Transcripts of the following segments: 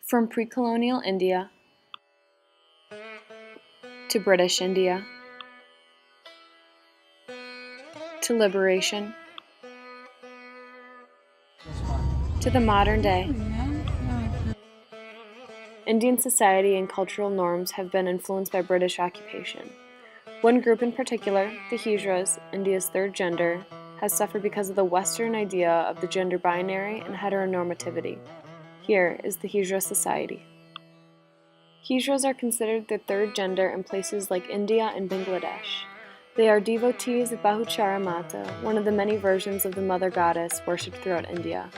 From pre-colonial India to British India to liberation to the modern day, Indian society and cultural norms have been influenced by British occupation. One group in particular, the Hijras, India's third gender, has suffered because of the Western idea of the gender binary and heteronormativity. Here is the Hijra society. Hijras are considered the third gender in places like India and Bangladesh. They are devotees of Bahuchara Mata, one of the many versions of the mother goddess worshipped throughout India,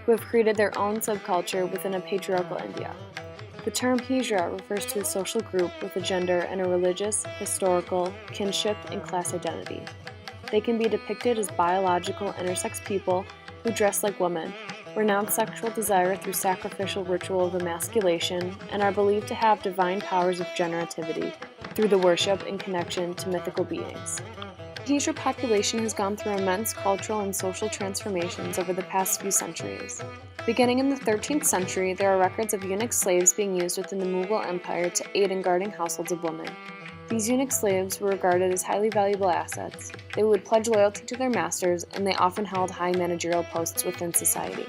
who have created their own subculture within a patriarchal India. The term Hijra refers to a social group with a gender and a religious, historical, kinship, and class identity. They can be depicted as biological intersex people who dress like women, renounce sexual desire through sacrificial ritual of emasculation, and are believed to have divine powers of generativity through the worship and connection to mythical beings. The Hijra population has gone through immense cultural and social transformations over the past few centuries. Beginning in the 13th century, there are records of eunuch slaves being used within the Mughal Empire to aid in guarding households of women. These eunuch slaves were regarded as highly valuable assets. They would pledge loyalty to their masters, and they often held high managerial posts within society.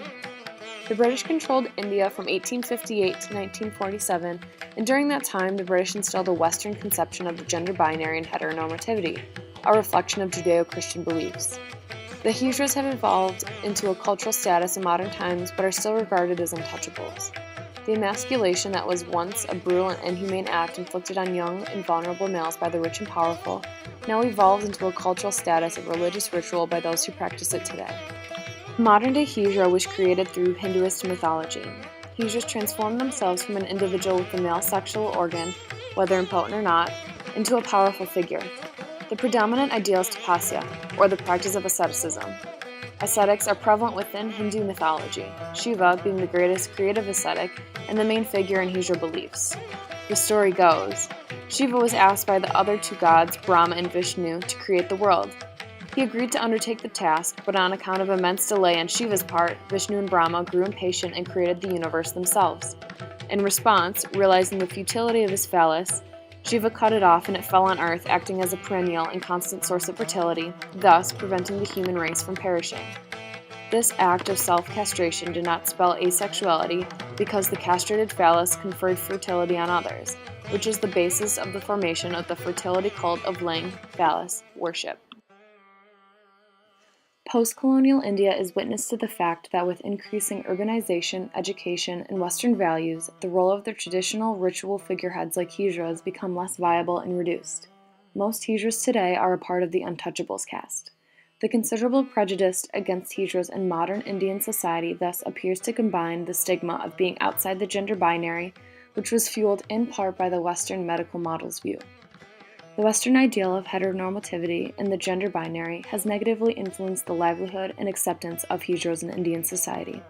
The British controlled India from 1858 to 1947, and during that time, the British instilled a Western conception of the gender binary and heteronormativity, a reflection of Judeo-Christian beliefs. The Hijras have evolved into a cultural status in modern times, but are still regarded as untouchables. The emasculation that was once a brutal and inhumane act inflicted on young and vulnerable males by the rich and powerful now evolves into a cultural status of religious ritual by those who practice it today. Modern-day Hijra was created through Hinduist mythology. Hijras transformed themselves from an individual with a male sexual organ, whether impotent or not, into a powerful figure. The predominant ideal is tapasya, or the practice of asceticism. Ascetics are prevalent within Hindu mythology, Shiva being the greatest creative ascetic and the main figure in Hijra beliefs. The story goes, Shiva was asked by the other two gods, Brahma and Vishnu, to create the world. He agreed to undertake the task, but on account of immense delay on Shiva's part, Vishnu and Brahma grew impatient and created the universe themselves. In response, realizing the futility of his phallus, Shiva cut it off and it fell on earth, acting as a perennial and constant source of fertility, thus preventing the human race from perishing. This act of self-castration did not spell asexuality because the castrated phallus conferred fertility on others, which is the basis of the formation of the fertility cult of Ling phallus worship. Post-colonial India is witness to the fact that with increasing urbanization, education, and Western values, the role of their traditional ritual figureheads like Hijras become less viable and reduced. Most Hijras today are a part of the untouchables caste. The considerable prejudice against Hijras in modern Indian society thus appears to combine the stigma of being outside the gender binary, which was fueled in part by the Western medical model's view. The Western ideal of heteronormativity and the gender binary has negatively influenced the livelihood and acceptance of Hijras in Indian society.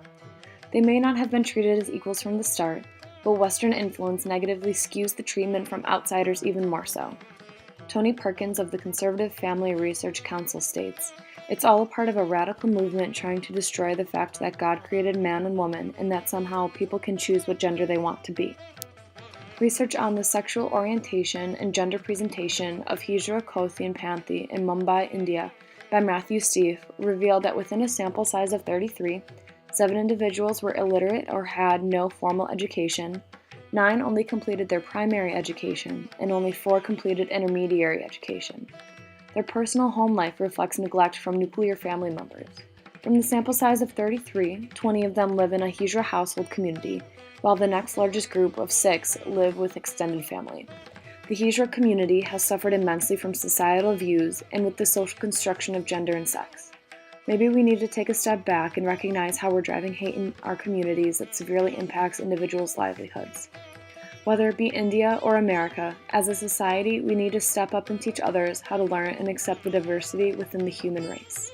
They may not have been treated as equals from the start, but Western influence negatively skews the treatment from outsiders even more so. Tony Perkins of the Conservative Family Research Council states, "It's all a part of a radical movement trying to destroy the fact that God created man and woman and that somehow people can choose what gender they want to be." Research on the sexual orientation and gender presentation of Hijra Kothi and Panthi in Mumbai, India, by Matthew Steve, revealed that within a sample size of 33, 7 individuals were illiterate or had no formal education, 9 only completed their primary education, and only 4 completed intermediary education. Their personal home life reflects neglect from nuclear family members. From the sample size of 33, 20 of them live in a Hijra household community, while the next largest group of 6 live with extended family. The Hijra community has suffered immensely from societal views and with the social construction of gender and sex. Maybe we need to take a step back and recognize how we're driving hate in our communities that severely impacts individuals' livelihoods. Whether it be India or America, as a society, we need to step up and teach others how to learn and accept the diversity within the human race.